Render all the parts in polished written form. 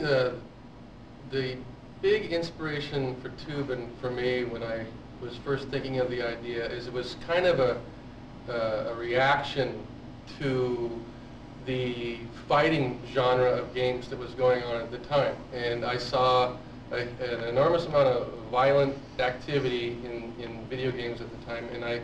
think the big inspiration for TOOBIN for me when I was first thinking of the idea is it was kind of a reaction to the fighting genre of games that was going on at the time. And I saw an enormous amount of violent activity in video games at the time, and I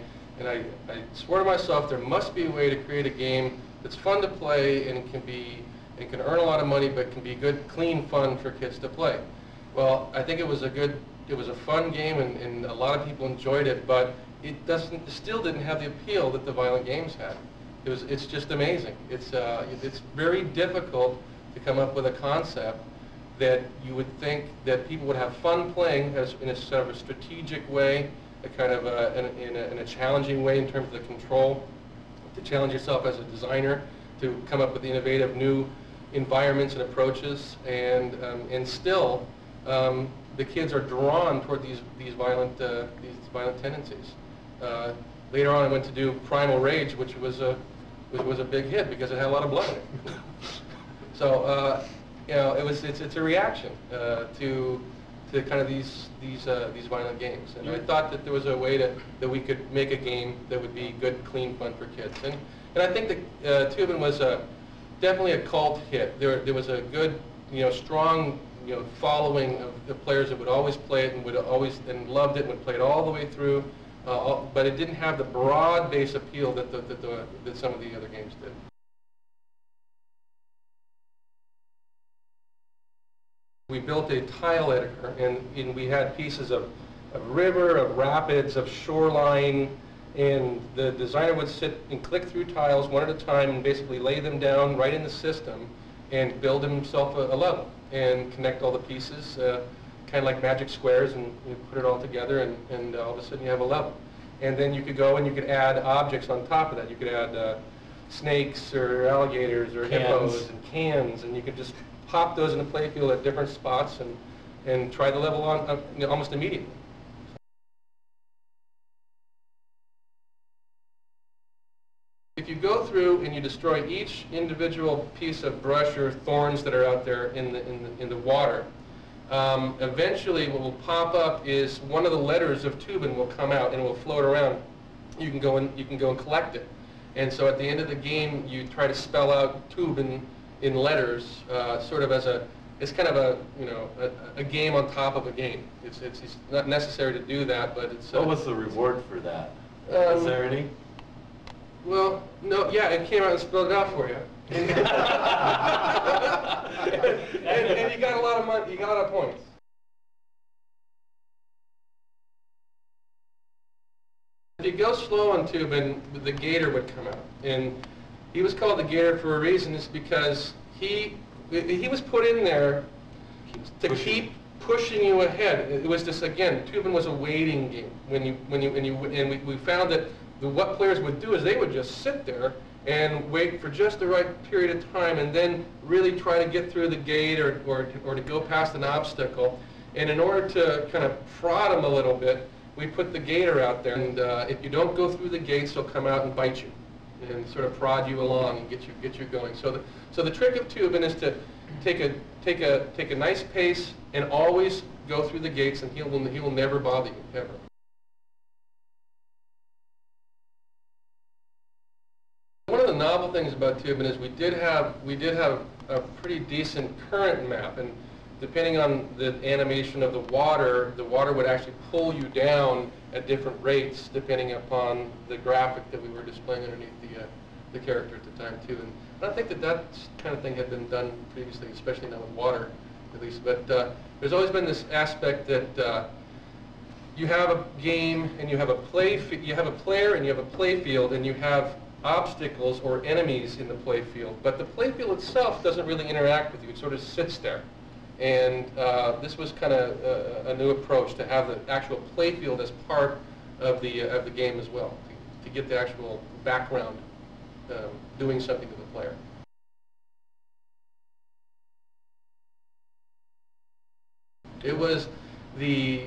swore to myself there must be a way to create a game that's fun to play and can earn a lot of money, but can be good, clean fun for kids to play. Well, I think it was a fun game, and a lot of people enjoyed it, but it still didn't have the appeal that the violent games had. It's just amazing. It's very difficult to come up with a concept that you would think that people would have fun playing in a sort of a strategic way, a kind of in a challenging way in terms of the control, to challenge yourself as a designer, to come up with innovative new environments and approaches, and still the kids are drawn toward these violent tendencies. Later on, I went to do Primal Rage, which was a big hit because it had a lot of blood in it. So you know, it's a reaction to kind of these violent games, and I thought that there was a way that we could make a game that would be good, clean fun for kids, and I think that TOOBIN was definitely a cult hit. There was a good, strong, following of the players that would always play it and loved it and would play it all the way through. But it didn't have the broad base appeal that some of the other games did. We built a tile editor, and we had pieces of river, of rapids, of shoreline, and the designer would sit and click through tiles one at a time and basically lay them down right in the system and build himself a level and connect all the pieces. Kind of like magic squares, and you put it all together, and all of a sudden you have a level. And then you could go and you could add objects on top of that. You could add snakes or alligators or hippos and cans, and you could just pop those in the playfield at different spots and try the level on almost immediately. If you go through and you destroy each individual piece of brush or thorns that are out there in the water, eventually what will pop up is one of the letters of TOOBIN will come out and it will float around. You can go and collect it. And so at the end of the game, you try to spell out TOOBIN in letters, sort of as it's kind of a game on top of a game. It's not necessary to do that, but it's. What was the reward for that? Is there any? Well, no, yeah, it came out and spelled it out for you. And you got a lot of money, you got a lot of points. If you go slow on TOOBIN, the gator would come out. And he was called the gator for a reason. It's because he was put in there to keep pushing you ahead. It was just, again, TOOBIN was a waiting game. And we found that what players would do is they would just sit there and wait for just the right period of time and then really try to get through the gate or to go past an obstacle. And in order to kind of prod them a little bit, we put the gator out there. And if you don't go through the gates, he'll come out and bite you and sort of prod you along and get you going. So the trick of TOOBIN is to take a nice pace and always go through the gates, and he will never bother you, ever. One of the novel things about TOOBIN is we did have a pretty decent current map, and depending on the animation of the water would actually pull you down at different rates depending upon the graphic that we were displaying underneath the character at the time too. And I don't think that kind of thing had been done previously, especially not with water, at least. But there's always been this aspect that you have a game and you have a player and you have a play field and you have obstacles or enemies in the play field, but the play field itself doesn't really interact with you. It sort of sits there. And this was kind of a new approach to have the actual play field as part of the game as well, to get the actual background doing something to the player. It was the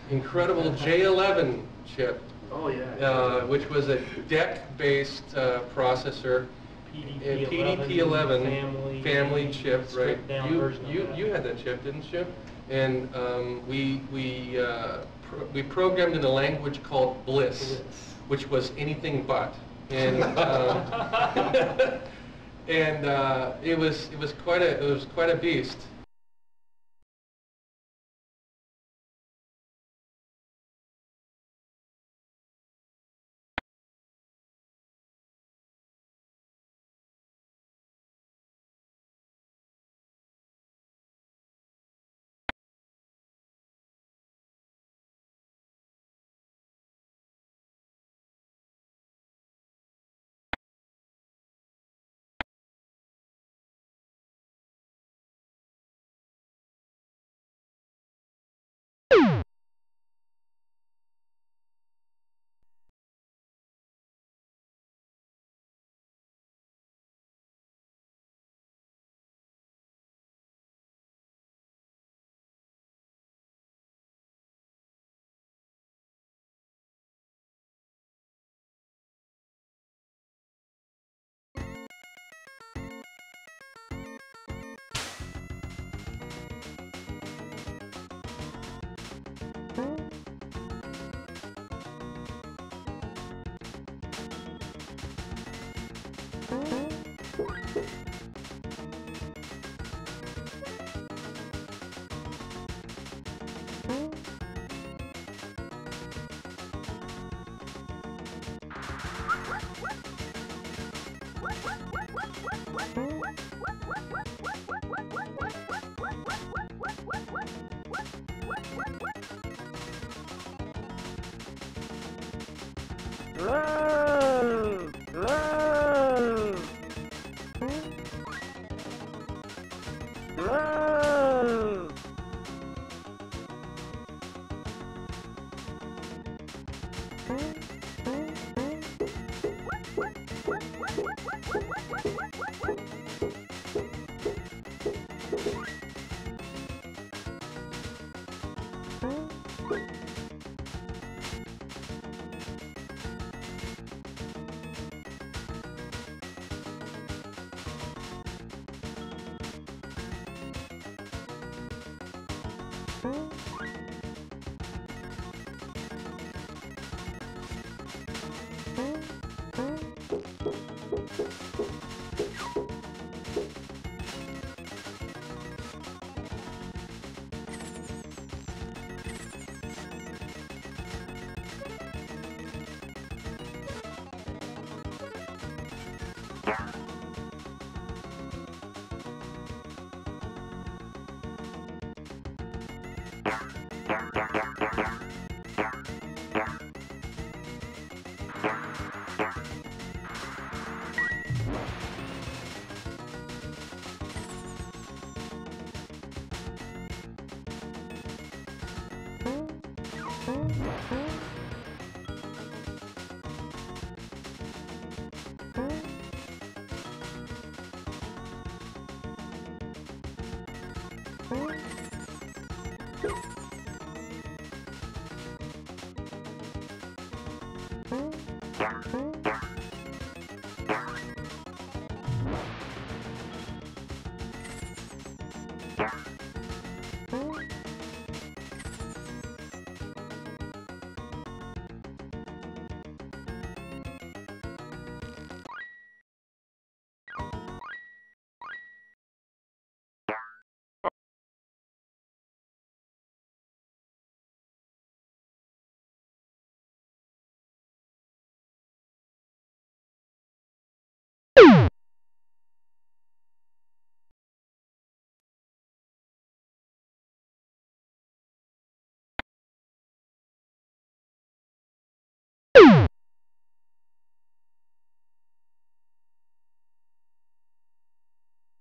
incredible J11 chip. Oh, yeah. Which was a DEC-based processor, And PDP-11 family chip, right? You had that chip, didn't you? And we programmed in a language called Bliss, which was anything but. And it was quite a beast.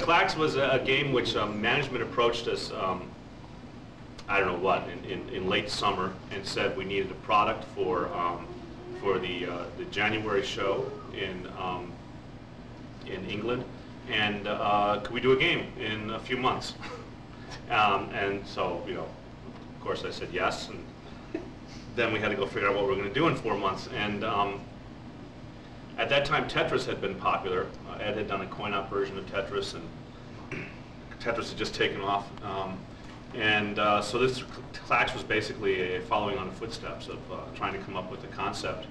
KLAX was a game which management approached us, I don't know what, in late summer, and said we needed a product for the January show in England, and could we do a game in a few months? And so, you know, of course I said yes, and then we had to go figure out what we were going to do in 4 months. And At that time, Tetris had been popular. Ed had done a coin-op version of Tetris, and Tetris had just taken off. So this KLAX was basically a following on the footsteps of trying to come up with a concept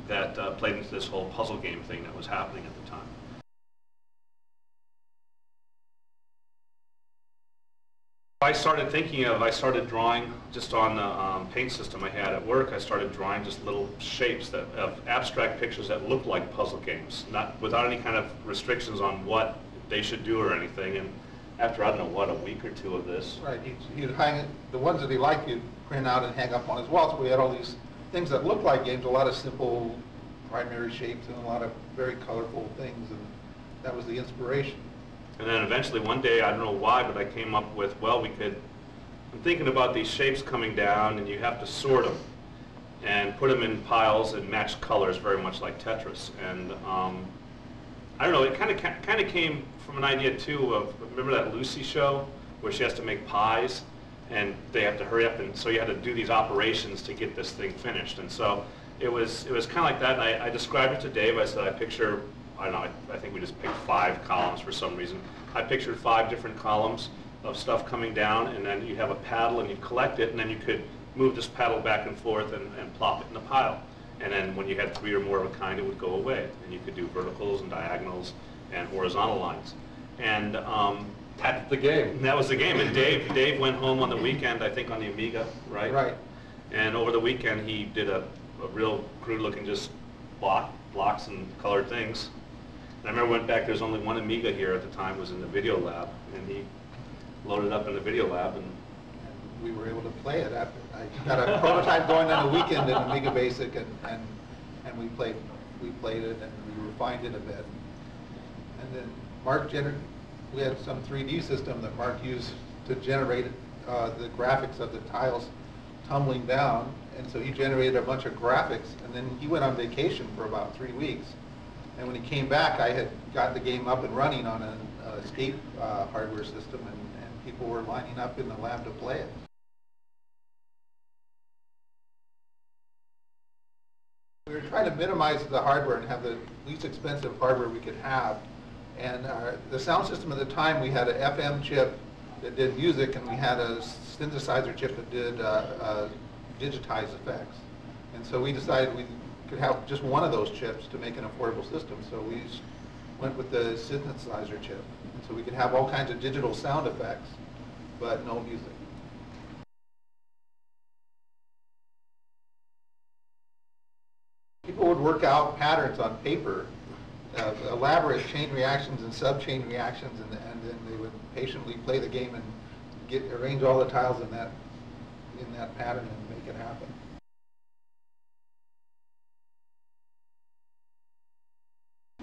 that played into this whole puzzle game thing that was happening at the time. I started drawing just on the paint system I had at work. I started drawing just little shapes of abstract pictures that looked like puzzle games, not without any kind of restrictions on what they should do or anything. And after, I don't know what, a week or two of this. Right, he'd hang it, the ones that he liked, he'd print out and hang up on his wall. So we had all these things that looked like games, a lot of simple primary shapes and a lot of very colorful things, and that was the inspiration. And then eventually one day, I don't know why, but I came up with, well, I'm thinking about these shapes coming down, and you have to sort them and put them in piles and match colors, very much like Tetris. And I don't know, it kind of came from an idea too of, remember that Lucy show where she has to make pies and they have to hurry up, and so you had to do these operations to get this thing finished. And so it was kind of like that, and I described it to Dave. I said, I picture, I don't know, I think we just picked 5 columns for some reason. I pictured 5 different columns of stuff coming down, and then you have a paddle and you collect it, and then you could move this paddle back and forth and plop it in the pile. And then when you had 3 or more of a kind, it would go away. And you could do verticals and diagonals and horizontal lines. And That's the game. that was the game. And Dave went home on the weekend, I think on the Amiga, right? Right. And over the weekend, he did a real crude-looking just blocks and colored things. And I remember went back, there was only one Amiga here at the time, was in the video lab, and he loaded up in the video lab. And we were able to play it after. I got a prototype going on the weekend in Amiga Basic, and we played it and we refined it a bit. And then Mark we had some 3D system that Mark used to generate the graphics of the tiles tumbling down, and so he generated a bunch of graphics, and then he went on vacation for about 3 weeks. And when he came back, I had got the game up and running on an escape hardware system, and people were lining up in the lab to play it. We were trying to minimize the hardware and have the least expensive hardware we could have. And the sound system at the time, we had an FM chip that did music, and we had a synthesizer chip that did digitized effects. And so we decided we could have just one of those chips to make an affordable system. So we went with the synthesizer chip. And so we could have all kinds of digital sound effects, but no music. People would work out patterns on paper, elaborate chain reactions and sub-chain reactions, and then they would patiently play the game and arrange all the tiles in that pattern and make it happen.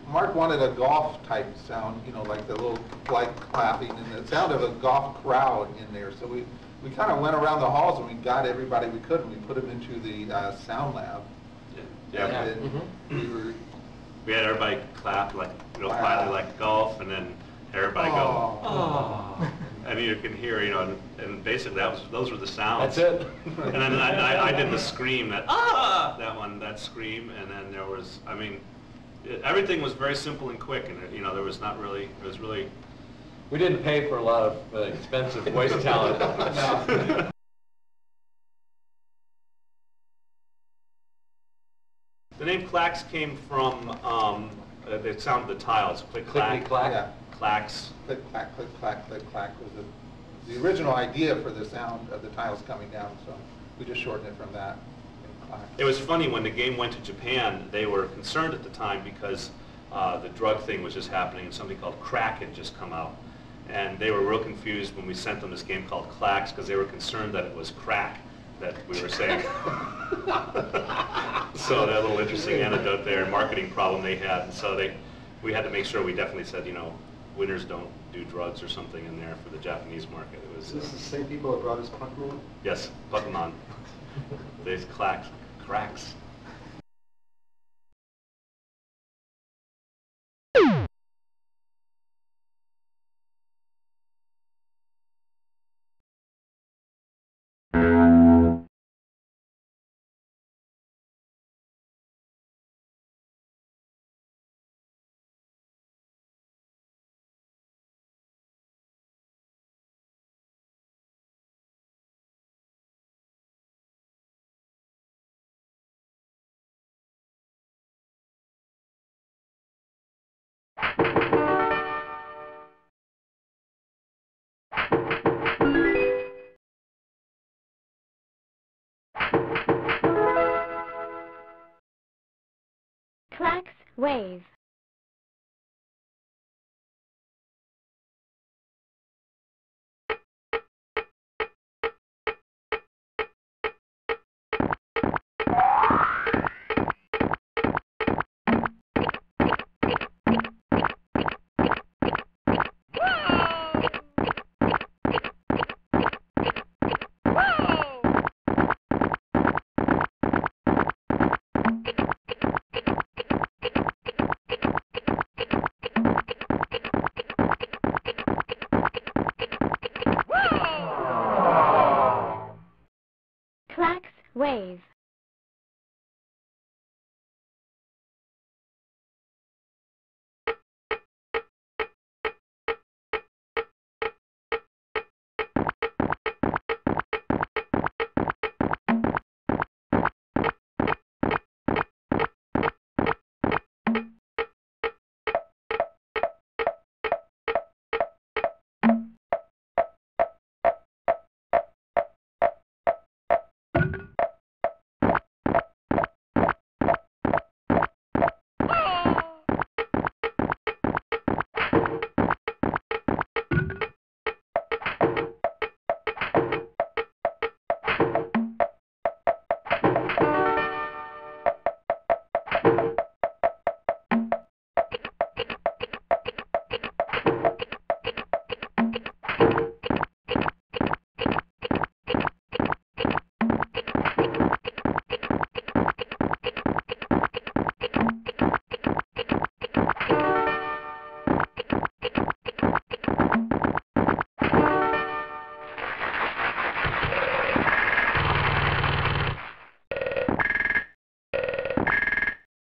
Mark wanted a golf type sound, you know, like the little like clapping and the sound of a golf crowd in there. So we kind of went around the halls and we got everybody we could, and we put them into the sound lab. Yeah. And we had everybody clap like, you know, quietly like golf, and then everybody go, oh. And you can hear, you know, and basically those were the sounds. That's it. And then I did the scream, that scream, and then there was, I mean, everything was very simple and quick, and you know, there was not really, it was really. We didn't pay for a lot of expensive voice talent. No. The name KLAX came from the sound of the tiles. Click, clack. Clickety-clack. Yeah. KLAX. Click, clack, click, clack, click, clack was the original idea for the sound of the tiles coming down, so we just shortened it from that. It was funny when the game went to Japan, they were concerned at the time because the drug thing was just happening, and something called crack had just come out. And they were real confused when we sent them this game called KLAX because they were concerned that it was crack that we were saying. So that little interesting anecdote there, marketing problem they had. And so we had to make sure we definitely said, you know, winners don't do drugs or something in there for the Japanese market. It was. Is this the same people that brought us Pokemon? Yes, Pokemon. There's cracks. wave. KLAX wave.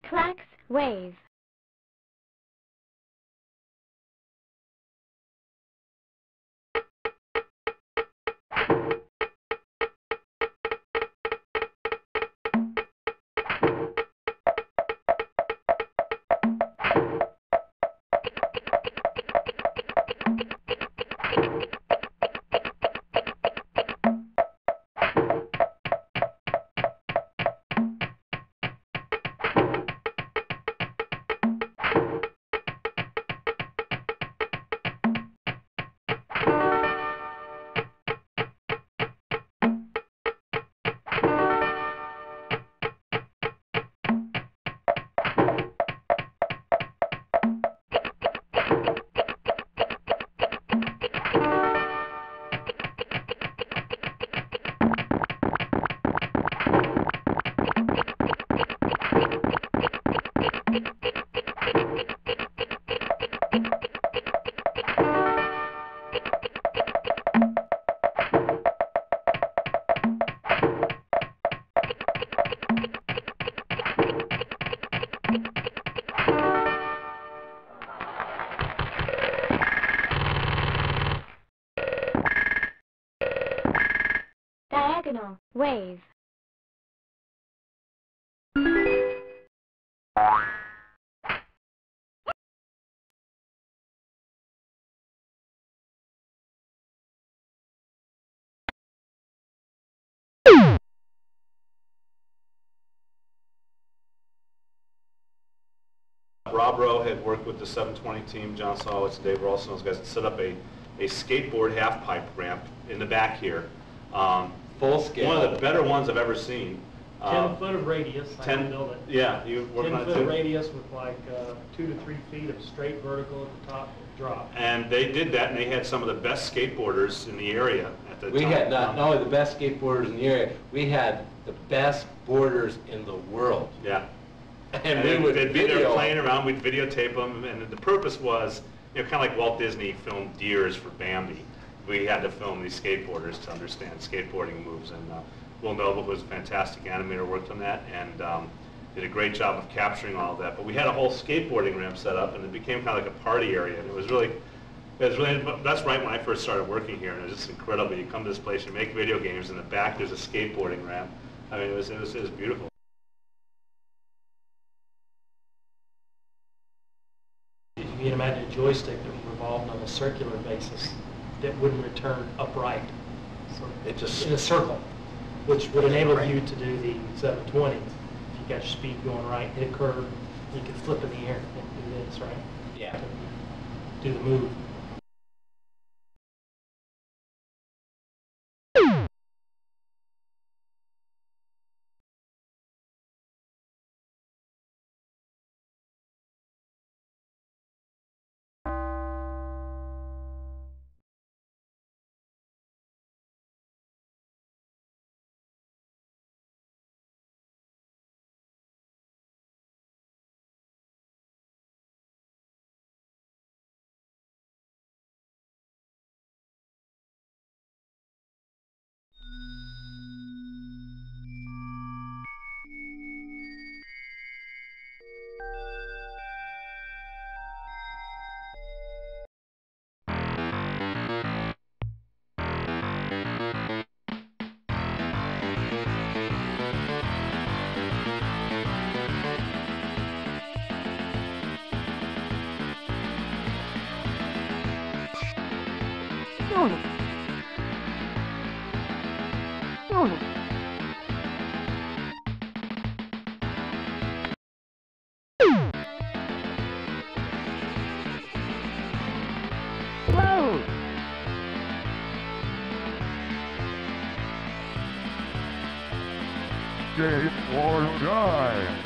KLAX wave. Diagonal wave. Rob Rowe had worked with the 720 team, John Solowitz and Dave Ralston, those guys, to set up a skateboard half-pipe ramp in the back here. Full scale. One of the better ones I've ever seen. 10 foot of radius, I can build it. Yeah, you working on it 10 too? foot radius with like 2 to 3 feet of straight vertical at the top drop. And they did that, and they had some of the best skateboarders in the area at the time. We had not only the best skateboarders in the area, we had the best boarders in the world. Yeah. And we would they'd be there video playing around, we'd videotape them, and the purpose was, you know, kind of like Walt Disney filmed deers for Bambi. We had to film these skateboarders to understand skateboarding moves, and Will Noble, who was a fantastic animator, worked on that, and did a great job of capturing all of that. But we had a whole skateboarding ramp set up, and it became kind of like a party area, and it was really, that's right when I first started working here, and it was just incredible. You come to this place, you make video games, in the back there's a skateboarding ramp. I mean, it was beautiful. If you can imagine a joystick that revolved on a circular basis that wouldn't return upright, sort of It just- in a circle, which would enable you to do the 720. If you got your speed going right, hit a curve, You could flip in the air and do this, right? Yeah. Do the move. Game or die.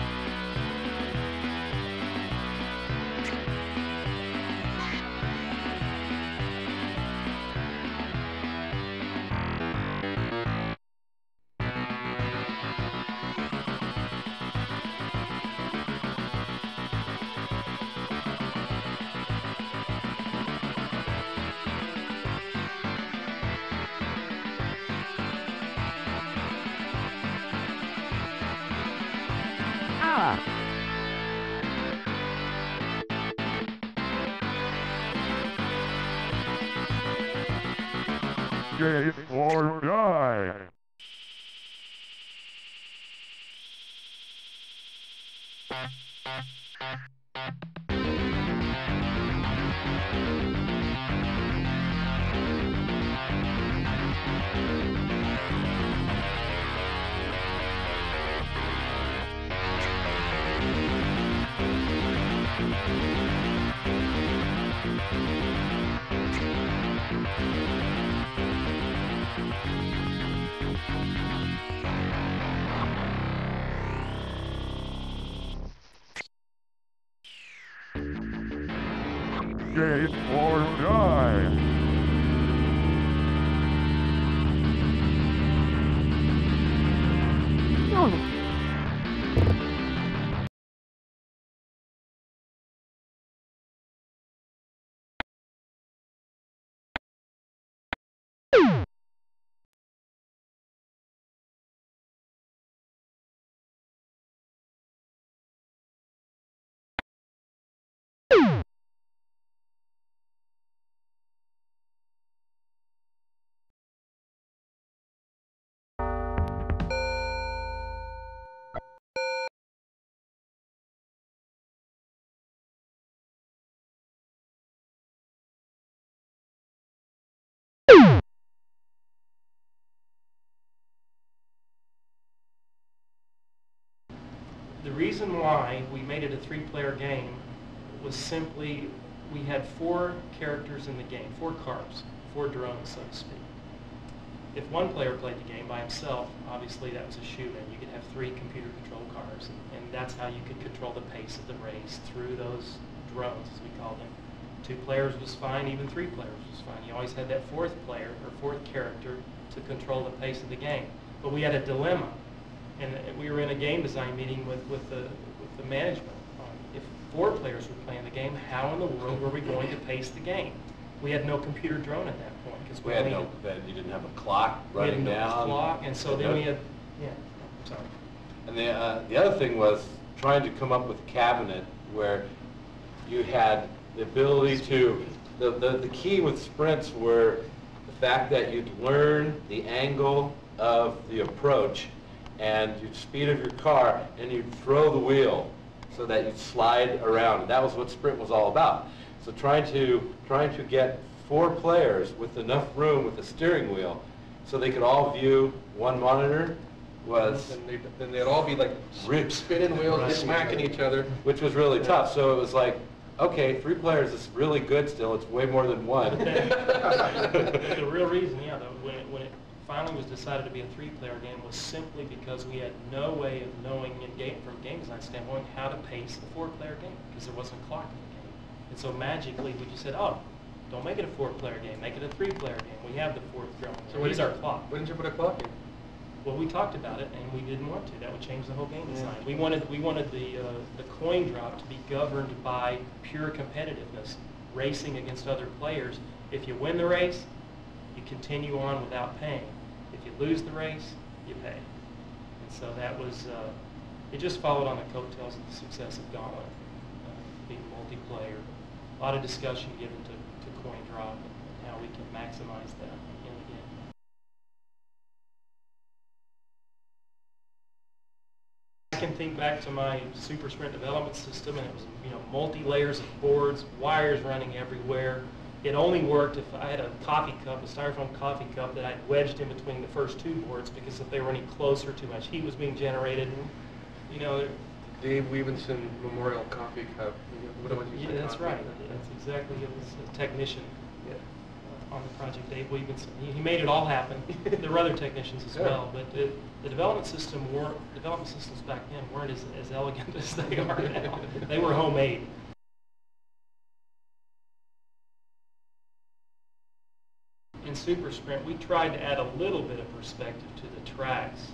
Game or die. Game or die. The reason why we made it a 3-player game was simply we had 4 characters in the game, 4 cars, 4 drones, so to speak. If one player played the game by himself, obviously that was a shoot-in. You could have 3 computer-controlled cars, and that's how you could control the pace of the race through those drones, as we call them. 2 players was fine, even 3 players was fine. You always had that 4th player or 4th character to control the pace of the game. But we had a dilemma. And we were in a game design meeting with the management. If 4 players were playing the game, how in the world were we going to pace the game? We had no computer drone at that point. Cause We had no, you didn't have a clock running down. We had no clock, and so then we had, yeah, sorry. And the other thing was trying to come up with a cabinet where you had the ability to, the key with sprints were the fact that you'd learn the angle of the approach and you'd speed of your car and you'd throw the wheel so that you'd slide around. And that was what sprint was all about. So trying to get 4 players with enough room with the steering wheel so they could all view one monitor was And then they'd all be like Ripped. spinning wheels, Right. smacking each other. which was really tough. So it was like, okay, 3 players is really good still. It's way more than 1. The real reason, yeah, when it finally was decided to be a 3-player game was simply because we had no way of knowing from a game design standpoint how to pace a 4-player game because there wasn't a clock in the game. And so magically we just said, oh, don't make it a 4-player game, make it a 3-player game. We have the 4th drum. So Here's our clock. Why didn't you put a clock in? Well, we talked about it, and we didn't want to. That would change the whole game design. We wanted the coin drop to be governed by pure competitiveness, racing against other players. If you win the race, you continue on without paying. If you lose the race, you pay. And so that was, it just followed on the coattails of the success of Gauntlet, being multiplayer. A lot of discussion given to coin drop and how we can maximize that in the game. I can think back to my Super Sprint development system, and it was, multi-layers of boards, wires running everywhere. It only worked if I had a coffee cup, a styrofoam coffee cup that I'd wedged in between the first 2 boards, because if they were any closer, too much heat was being generated. Dave Weavenson Memorial Coffee Cup. What was you Yeah, that's right. That's exactly, it was a technician on the project, Dave Weavenson. He made it all happen. There were other technicians as well, but the development systems back then weren't as elegant as they are now. They were homemade. In Super Sprint, we tried to add a little bit of perspective to the tracks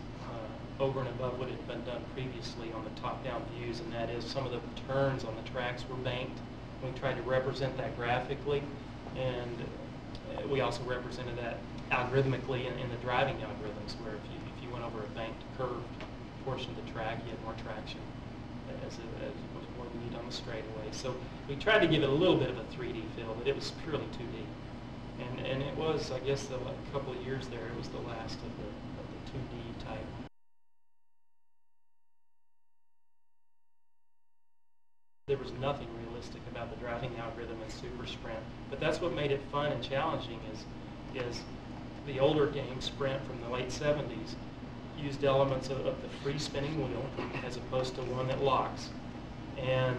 over and above what had been done previously on the top-down views, and that is some of the turns on the tracks were banked. We tried to represent that graphically, and we also represented that algorithmically in the driving algorithms, where if you went over a banked curved portion of the track, you had more traction as was more than you'd on the straightaway. So we tried to give it a little bit of a 3D feel, but it was purely 2D. And it was, I guess, a couple of years there, it was the last of the 2D type. There was nothing realistic about the driving algorithm in Super Sprint, but that's what made it fun and challenging is the older game, Sprint from the late 70s, used elements of the free spinning wheel as opposed to one that locks. And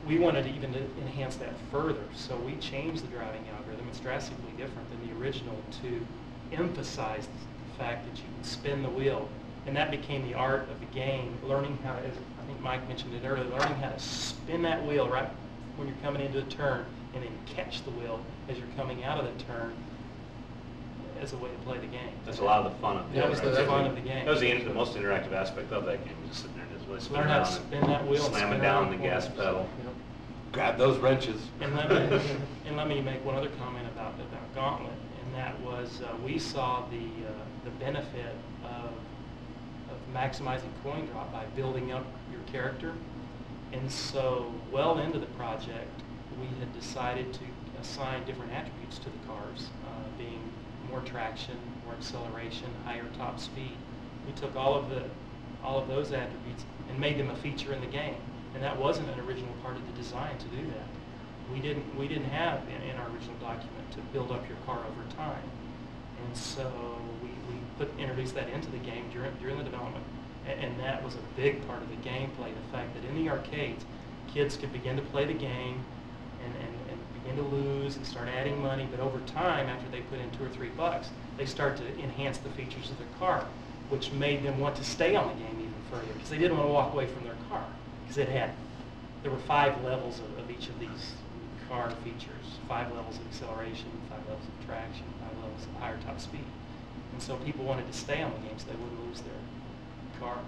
we wanted even to enhance that further, so we changed the driving algorithm. It's drastically different than the original to emphasize the fact that you can spin the wheel. And that became the art of the game, learning how, as I think Mike mentioned it earlier, learning how to spin that wheel right when you're coming into a turn and then catch the wheel as you're coming out of the turn as a way to play the game. That's a lot of the fun of the game. That was the fun of the game. That was the most interactive aspect of that game, just sitting there and just really spinning Learn how to around spin that wheel and slamming spin down around the the gas corners. pedal. Grab those wrenches. And let me make one other comment about Gauntlet, and that was we saw the benefit of maximizing coin drop by building up your character. And so well into the project, we had decided to assign different attributes to the cars, being more traction, more acceleration, higher top speed. We took all of those attributes and made them a feature in the game. And that wasn't an original part of the design to do that. We didn't have in our original document to build up your car over time. And so we introduced that into the game during the development. And that was a big part of the gameplay, the fact that in the arcades, kids could begin to play the game and begin to lose and start adding money, but over time, after they put in $2 or $3, they start to enhance the features of their car, which made them want to stay on the game even further, because they didn't want to walk away from their car, because there were 5 levels of each of these car features, 5 levels of acceleration, 5 levels of traction, 5 levels of higher top speed. And so people wanted to stay on the game so they wouldn't lose their car.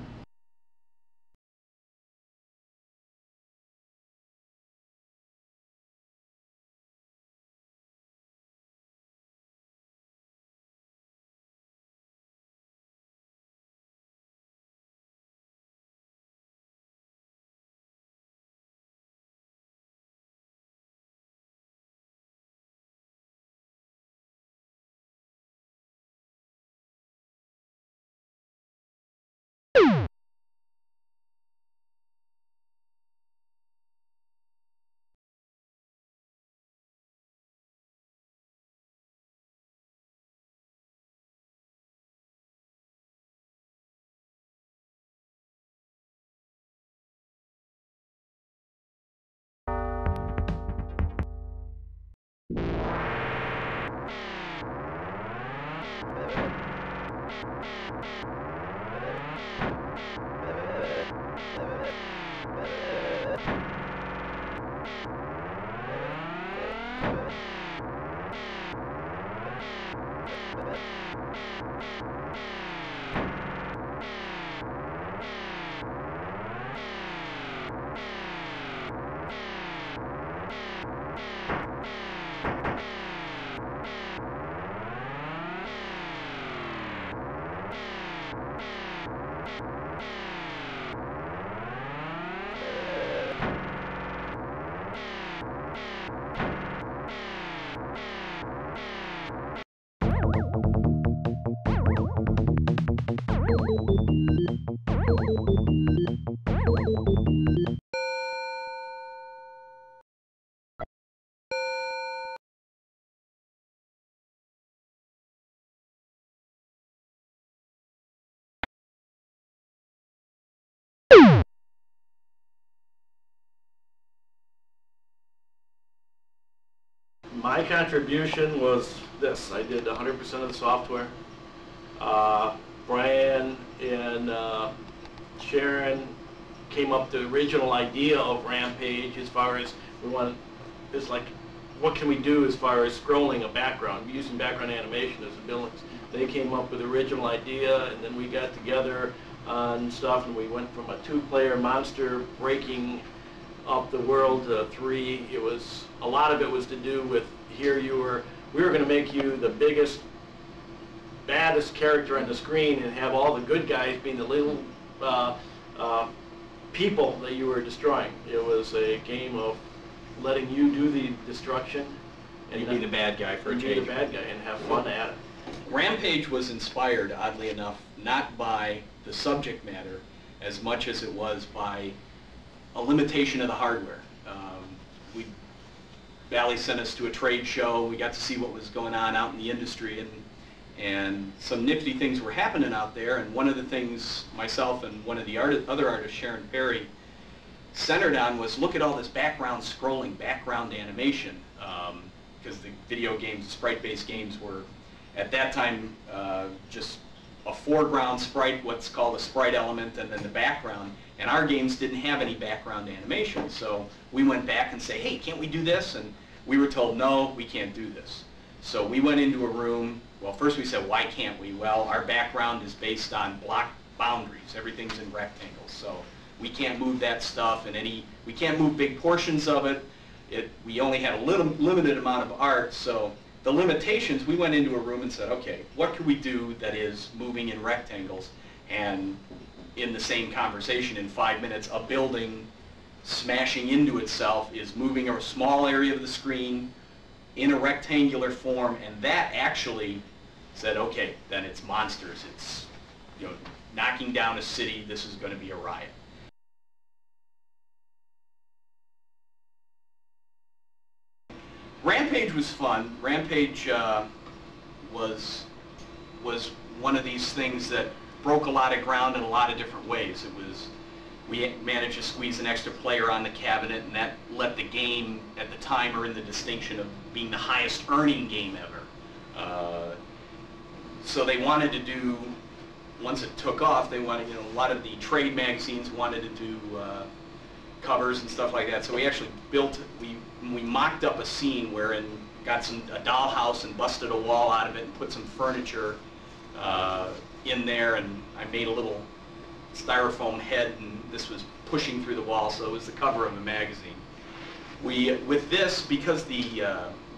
My contribution was this. I did 100% of the software. Brian and Sharon came up with the original idea of Rampage as far as it's like, what can we do as far as scrolling a background, using background animation as abilities. They came up with the original idea, and then we got together on stuff, and we went from a 2-player monster breaking up the world to 3. It was, a lot of it was to do with, we were going to make you the biggest, baddest character on the screen and have all the good guys being the little people that you were destroying. It was a game of letting you do the destruction. And you be the bad guy for a change. You be the bad guy and have fun at it. Rampage was inspired, oddly enough, not by the subject matter as much as it was by a limitation of the hardware. Valley sent us to a trade show. We got to see what was going on out in the industry, and some nifty things were happening out there. And one of the things myself and one of the other artists, Sharon Perry, centered on was, look at all this background scrolling, background animation, because the video games, sprite-based games were, at that time, just a foreground sprite, what's called a sprite element, and then the background. And our games didn't have any background animation, so we went back and say, hey, can't we do this? And we were told, no, we can't do this. So we went into a room. Well, first we said, why can't we? Well, our background is based on block boundaries. Everything's in rectangles, so we can't move that stuff, and we can't move big portions of it. We only had a limited amount of art, so the limitations, we went into a room and said, okay, what can we do that is moving in rectangles? And in the same conversation, in 5 minutes, a building smashing into itself is moving a small area of the screen in a rectangular form, and that actually said, okay, then it's monsters. It's, knocking down a city. This is going to be a riot. Rampage was fun. Rampage was one of these things that broke a lot of ground in a lot of different ways. We managed to squeeze an extra player on the cabinet, and that let the game at the time earn the distinction of being the highest earning game ever. So they wanted to do, once it took off, they wanted, a lot of the trade magazines wanted to do covers and stuff like that. So we actually we mocked up a scene wherein got a dollhouse and busted a wall out of it and put some furniture in there, and I made a little styrofoam head, and this was pushing through the wall, so it was the cover of a magazine. With this, because the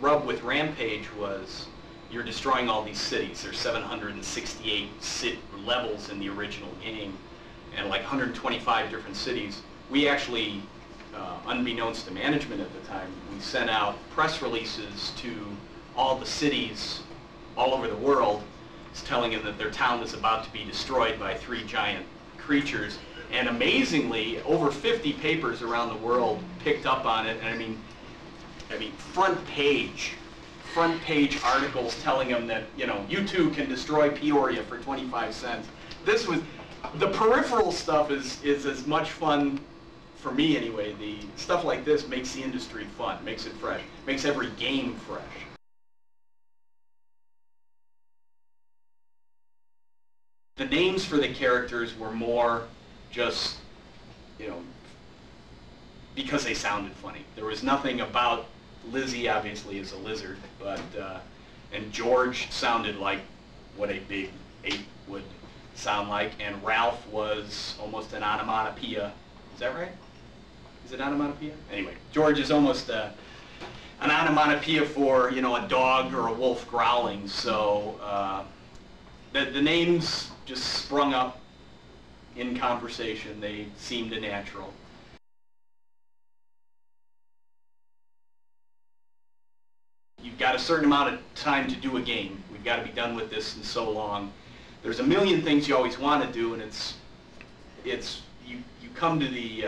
rub with Rampage was you're destroying all these cities. There's 768 levels in the original game, and like 125 different cities. We actually, unbeknownst to management at the time, we sent out press releases to all the cities all over the world, telling them that their town was about to be destroyed by 3 giant creatures. And amazingly, over 50 papers around the world picked up on it. And I mean, front page articles telling them that, you too can destroy Peoria for 25 cents. This was, the peripheral stuff is as much fun, for me anyway. The stuff like this makes the industry fun, makes it fresh, makes every game fresh. Rampage was fun. Rampage was one of these things that broke a lot of ground in a lot of different ways. We managed to squeeze an extra player on the cabinet, and that let the game at the time earn the distinction of being the highest earning game ever. So they wanted to do, once it took off, they wanted, a lot of the trade magazines wanted to do covers and stuff like that. So we actually we mocked up a scene wherein got a dollhouse and busted a wall out of it and put some furniture in there, and names for the characters were more just, you know, because they sounded funny. There was nothing about Lizzie, obviously, is a lizard, but and George sounded like what a big ape would sound like, and Ralph was almost an onomatopoeia. Is that right? Is it onomatopoeia? Anyway, George is almost an onomatopoeia for, you know, a dog or a wolf growling. So the names just sprung up in conversation. They seemed natural. You've got a certain amount of time to do a game. We've got to be done with this in so long. There's a million things you always want to do, and you come to the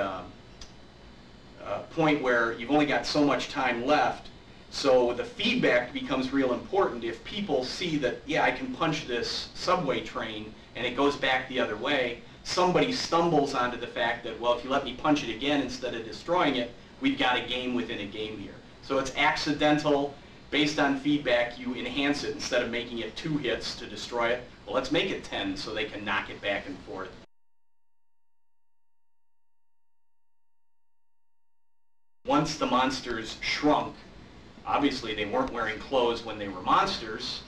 point where you've only got so much time left. So the feedback becomes real important. If people see that, yeah, I can punch this subway train and it goes back the other way, somebody stumbles onto the fact that, well, if you let me punch it again instead of destroying it, we've got a game within a game here. So it's accidental. Based on feedback, you enhance it. Instead of making it 2 hits to destroy it, well, let's make it 10 so they can knock it back and forth. Once the monsters shrunk, obviously they weren't wearing clothes when they were monsters.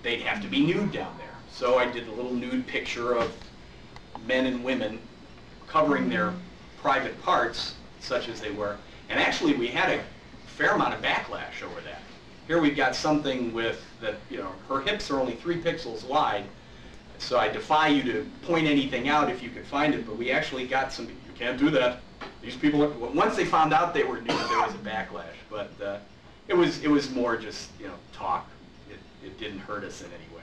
They'd have to be nude down there. So I did a little nude picture of men and women covering their private parts, such as they were. And actually, we had a fair amount of backlash over that. Here we've got something with that, you know, her hips are only 3 pixels wide, so I defy you to point anything out if you could find it, but we actually got some, you can't do that. These people, once they found out they were nude, there was a backlash, but it was more just, you know, talk. It didn't hurt us in any way.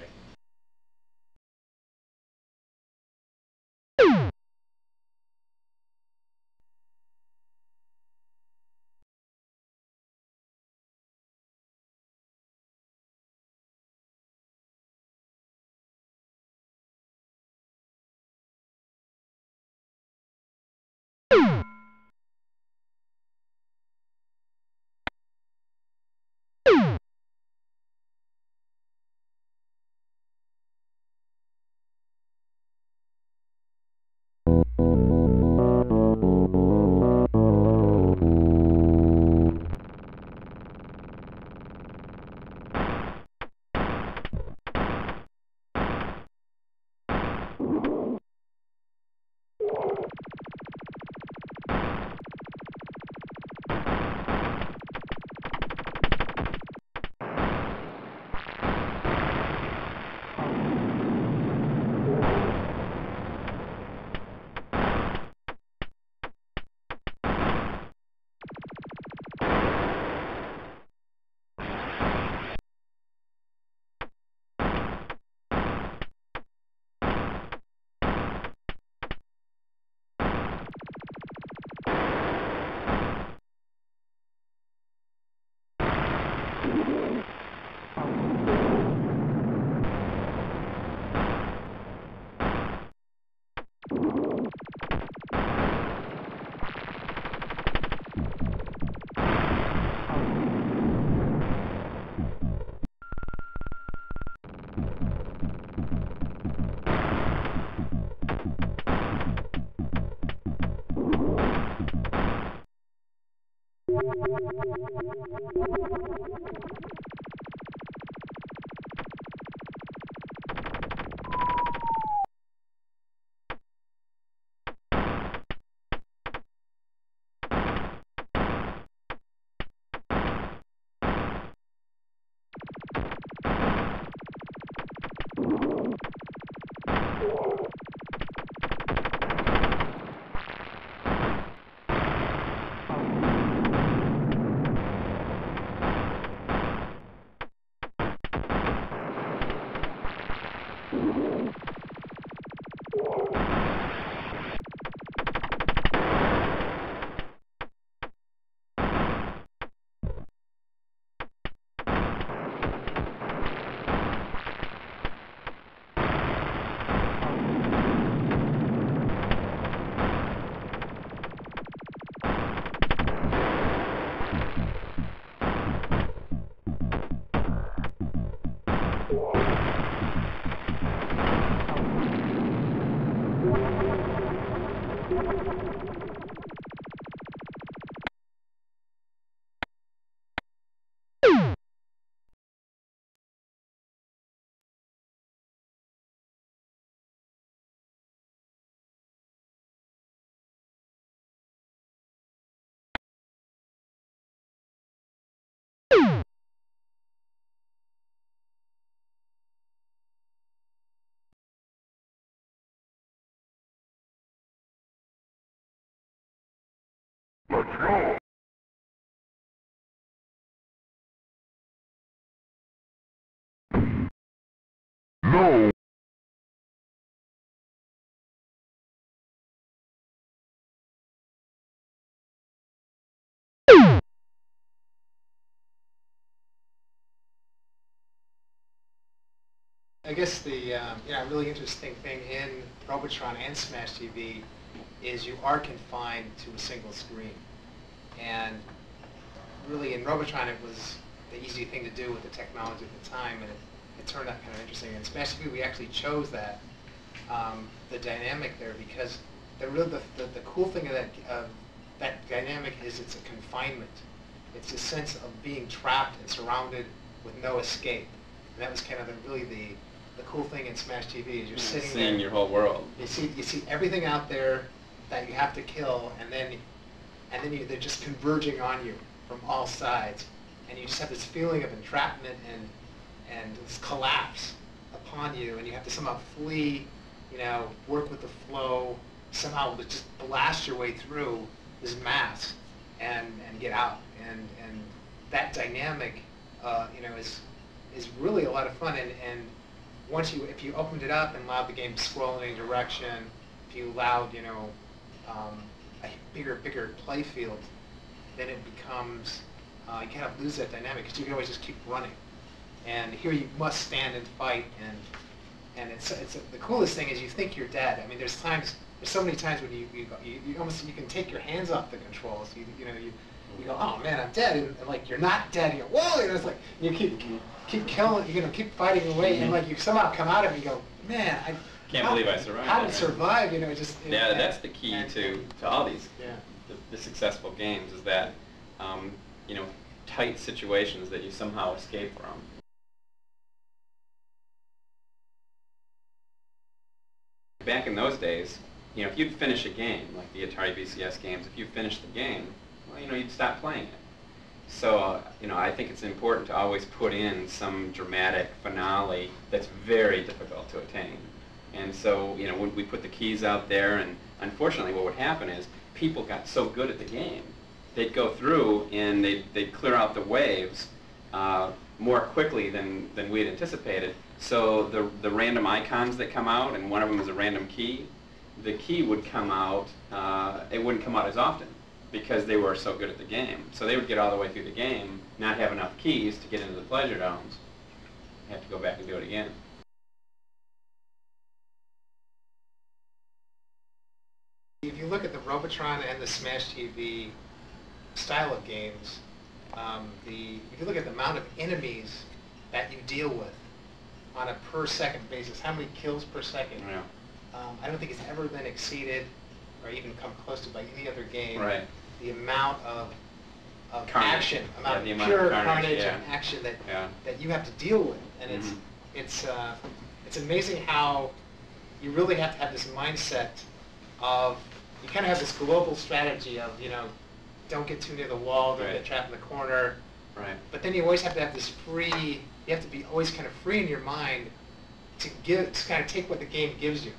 Let's go! No! I guess the really interesting thing in Robotron and Smash TV is you are confined to a single screen. And really in Robotron it was the easy thing to do with the technology at the time, and it turned out kind of interesting. In Smash TV we actually chose that, the dynamic there, because the cool thing of that dynamic is it's a confinement. It's a sense of being trapped and surrounded with no escape. And that was kind of really the cool thing in Smash TV is you're sitting seeing there, your whole world. You see everything out there that you have to kill, and then they're just converging on you from all sides, and you just have this feeling of entrapment and this collapse upon you, and you have to somehow flee, work with the flow, somehow just blast your way through this mass and get out, and that dynamic, is really a lot of fun, and once if you opened it up and allowed the game to scroll in any direction, if you allowed, a bigger play field, then it becomes, you kind of lose that dynamic, because you can always just keep running. And here you must stand and fight, and it's the coolest thing is you think you're dead. I mean, there's so many times when you can take your hands off the controls. You go, oh man, I'm dead, and like you're not dead. You go, whoa, it's like you keep killing, keep fighting away, and like you somehow come out of it and you go, man, I Can't believe I survived. How to survive, Yeah, that's the key to all these the successful games, is that tight situations that you somehow escape from. Back in those days, if you'd finish a game, like the Atari VCS games, if you finished the game, well, you'd stop playing it. So, I think it's important to always put in some dramatic finale that's very difficult to attain. And so, when we put the keys out there, and unfortunately what would happen is people got so good at the game, they'd go through and they'd clear out the waves more quickly than we had anticipated. So the random icons that come out, and one of them is a random key, the key would come out, it wouldn't come out as often because they were so good at the game. So they would get all the way through the game, not have enough keys to get into the pleasure domes, have to go back and do it again. If you look at the Robotron and the Smash TV style of games, if you look at the amount of enemies that you deal with on a per second basis, how many kills per second, I don't think it's ever been exceeded or even come close to by any other game. Right. The amount of carnage. action, amount of amount pure of carnage and action that you have to deal with, and it's amazing how you really have to have this mindset of, you kind of have this global strategy of, don't get too near the wall, don't get trapped in the corner. Right. But then you always have to have this free, you have to be always kind of free in your mind to kind of take what the game gives you.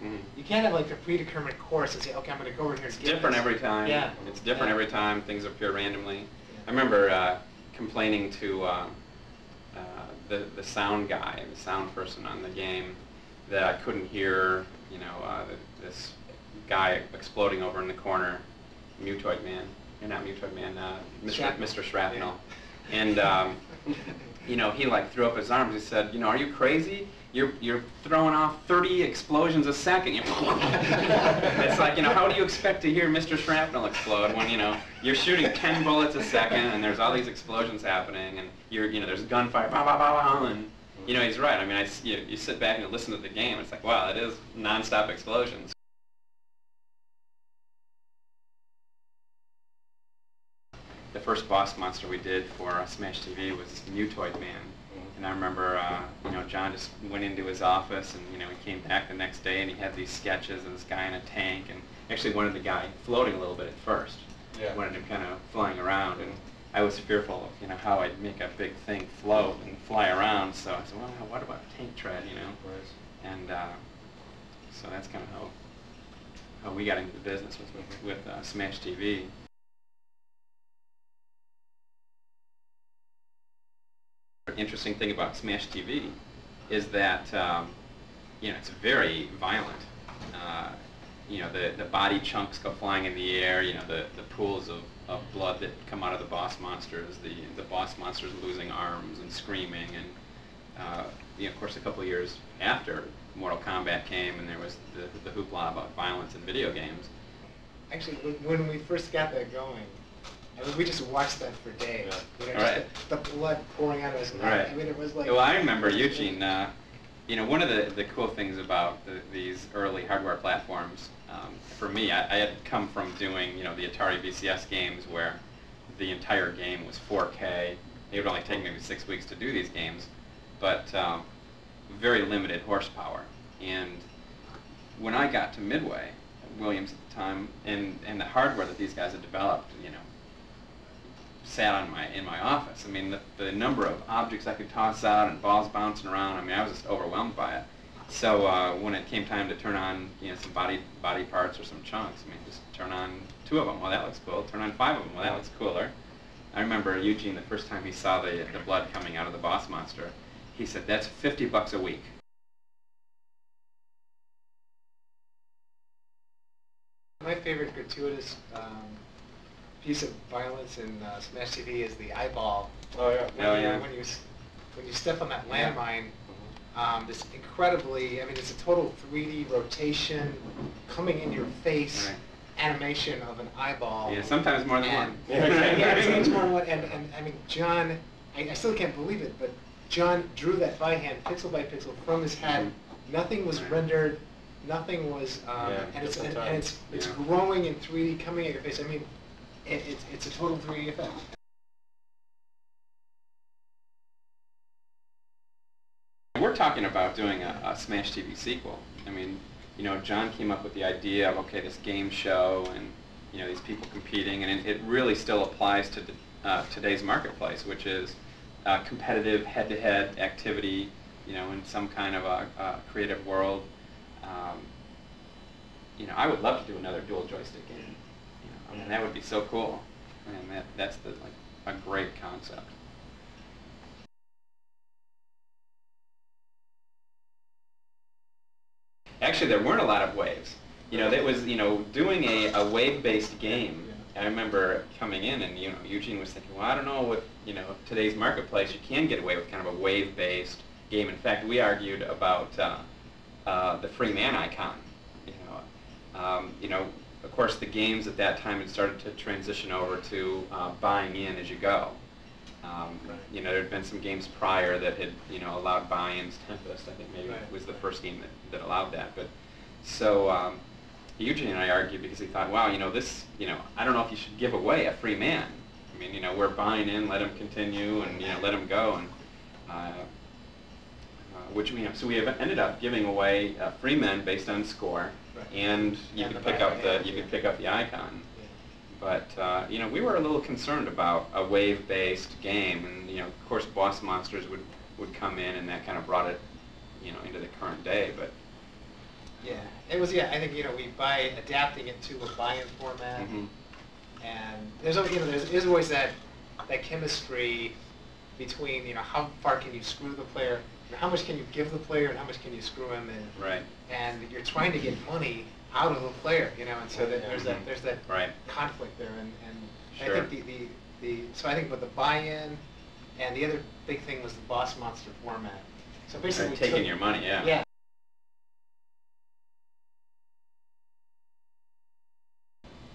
Mm-hmm. You can't have like a predetermined course and say, okay, I'm going to go over here and It's get different this. every time. Yeah. It's different every time. Things appear randomly. I remember complaining to the sound guy, the sound person on the game, that I couldn't hear, this guy exploding over in the corner, Mutoid Man, not Mutoid Man, Mr. Shrapnel. Yeah. And he like threw up his arms. He said, are you crazy? You're throwing off 30 explosions a second. It's like, how do you expect to hear Mr. Shrapnel explode when, you're shooting 10 bullets a second and there's all these explosions happening, and there's gunfire, bah, bah, bah, bah, and he's right. I mean, you sit back and listen to the game, it's like, wow, it is nonstop explosions. first boss monster we did for Smash TV was Mutoid Man. And I remember, John just went into his office, and he came back the next day, and he had these sketches of this guy in a tank, and actually wanted the guy floating a little bit at first. Yeah. Wanted him kind of flying around, and I was fearful of how I'd make a big thing float and fly around. So I said, well, what about tank tread, Right. And so that's kind of how we got into the business with Smash TV. The interesting thing about Smash TV is that it's very violent. The body chunks go flying in the air. The pools of blood that come out of the boss monsters. The boss monsters losing arms and screaming, and of course a couple of years after Mortal Kombat came, and there was the hoopla about violence in video games. Actually, when we first got that going, we just watched that for days. Right. The blood pouring out of his mouth. Right. I mean, it was like. Well, I remember Eugene. One of the cool things about these early hardware platforms, for me, I had come from doing the Atari VCS games where the entire game was 4K. It would only take maybe 6 weeks to do these games, but very limited horsepower. And when I got to Midway, Williams at the time, and the hardware that these guys had developed, sat in my office. I mean, the number of objects I could toss out and balls bouncing around. I mean, I was just overwhelmed by it. So when it came time to turn on some body parts or some chunks, I mean, just turn on 2 of them. Well, that looks cool. Turn on 5 of them. Well, that looks cooler. I remember Eugene, the first time he saw the blood coming out of the boss monster, he said, "That's $50 a week." My favorite gratuitous piece of violence in Smash TV is the eyeball. Oh yeah. When you step on that landmine, this incredibly, it's a total 3D rotation, coming in your face animation of an eyeball. Yeah, sometimes more than one. Yeah, sometimes more than one. And John, I still can't believe it, but John drew that by hand, pixel by pixel, from his head. Nothing was rendered. Nothing was, and it's growing in 3D, coming at your face. I mean, it's a total 3D effect. We're talking about doing a Smash TV sequel. I mean, John came up with the idea of, okay, this game show and, these people competing, and it really still applies to today's marketplace, which is competitive head-to-head activity, in some kind of a creative world. I would love to do another dual joystick game. I mean, that would be so cool. I mean, that's a great concept. Actually, there weren't a lot of waves. That was, doing a wave-based game. I remember coming in and, Eugene was thinking, well, I don't know what, today's marketplace, you can get away with kind of a wave-based game. In fact, we argued about the free man icon. Of course, the games at that time had started to transition over to buying in as you go. There had been some games prior that had, allowed buy-ins. Tempest, I think, maybe was the first game that allowed that. But so Eugene and I argued because he thought, wow, this, I don't know if you should give away a free man. I mean, we're buying in, let him continue, and let him go, and which so we have ended up giving away free men based on score, and you could pick up the icon. But we were a little concerned about a wave-based game, and of course, boss monsters would come in, and that kind of brought it, into the current day. But yeah, it was. Yeah, I think by adapting it to a buy-in format, and there's always that chemistry between how far can you screw the player, how much can you give the player, and how much can you screw him in. Right. And you're trying to get money out of the player, and so that there's that conflict there, and sure. I think so I think with the buy-in, and the other big thing was the boss monster format. So basically, taking your money, Yeah.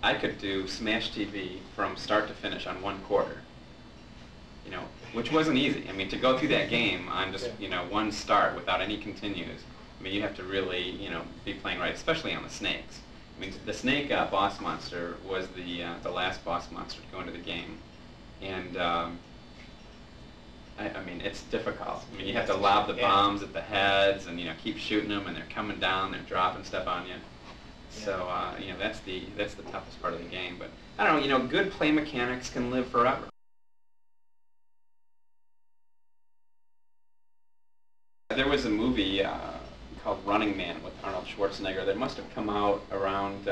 I could do Smash TV from start to finish on 1 quarter. Which wasn't easy. I mean, to go through that game on just one start without any continues. I mean, you have to really be playing right, especially on the snakes. I mean, the snake boss monster was the last boss monster to go into the game, And I mean, it's difficult. I mean, you have to lob the bombs at the heads, and keep shooting them, and they're coming down, they're dropping stuff on you. So that's the toughest part of the game. But I don't know. Good play mechanics can live forever. There was a movie called Running Man with Arnold Schwarzenegger that must have come out around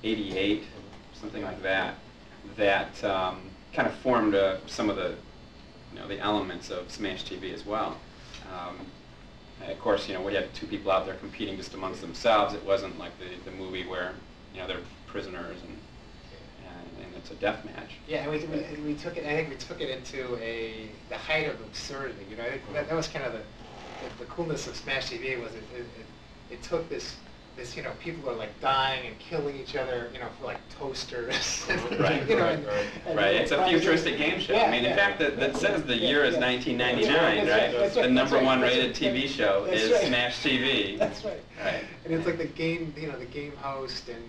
'88, something like that. That kind of formed some of the the elements of Smash TV as well. Of course, we had two people out there competing just amongst themselves. It wasn't like the movie where they're prisoners and it's a death match. Yeah, and we took it. I think we took it into the height of absurdity. I think that was kind of the coolness of Smash TV was it took this people are like dying and killing each other, for like toasters. Right. Right. It's a futuristic game show. Yeah, I mean, in fact, that says the year is 1999, right? The #1 rated TV show is Smash TV. That's right. Right. And it's like the game, the game host and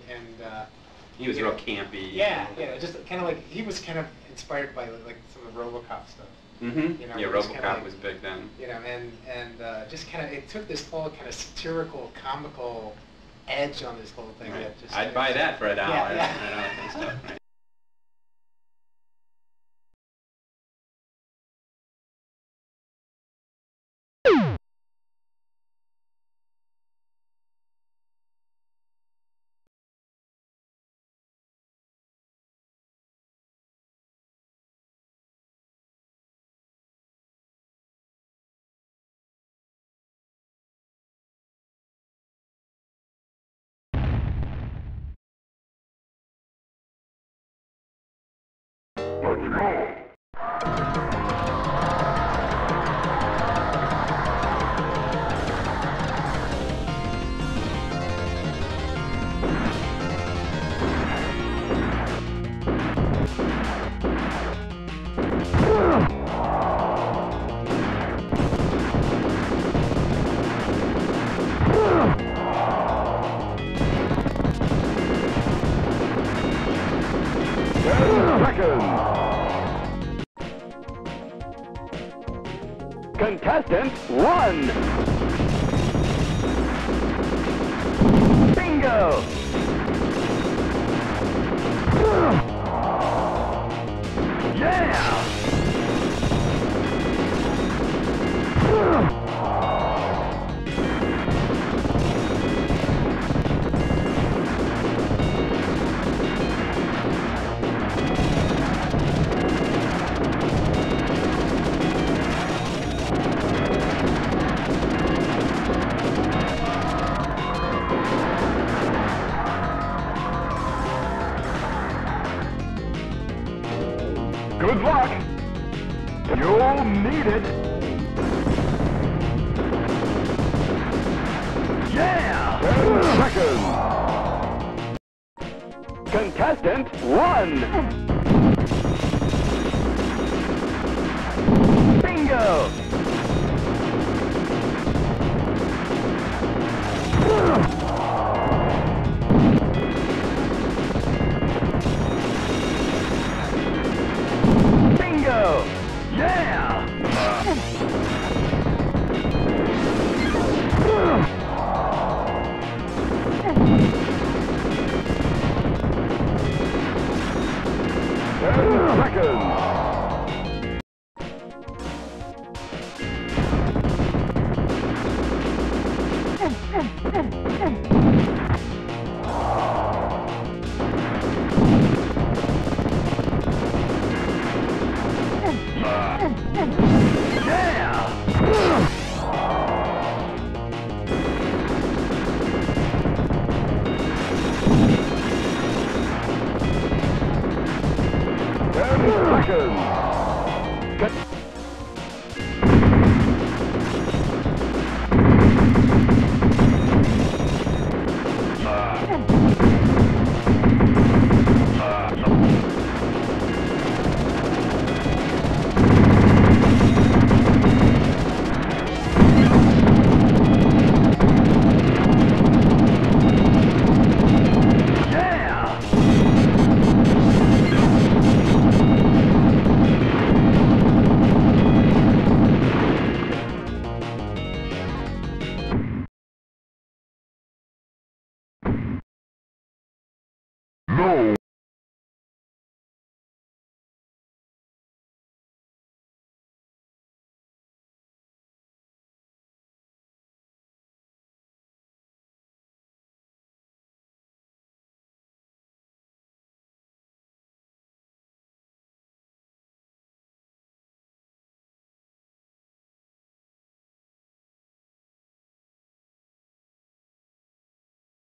he was real campy. Yeah, just kind of like he was kind of inspired by like some of the RoboCop stuff. Mm-hmm. Yeah, RoboCop was big then. And just kind of it took this whole kind of satirical, comical edge on this whole thing. Right. That just, I'd buy that for $1. Yeah. And stuff, right? Let's go. Contestant 1. Bingo! Yeah! Good luck! You'll need it! Yeah! 10 seconds! Contestant 1! Bingo! Bingo! Yeah! 10 seconds! Seconds.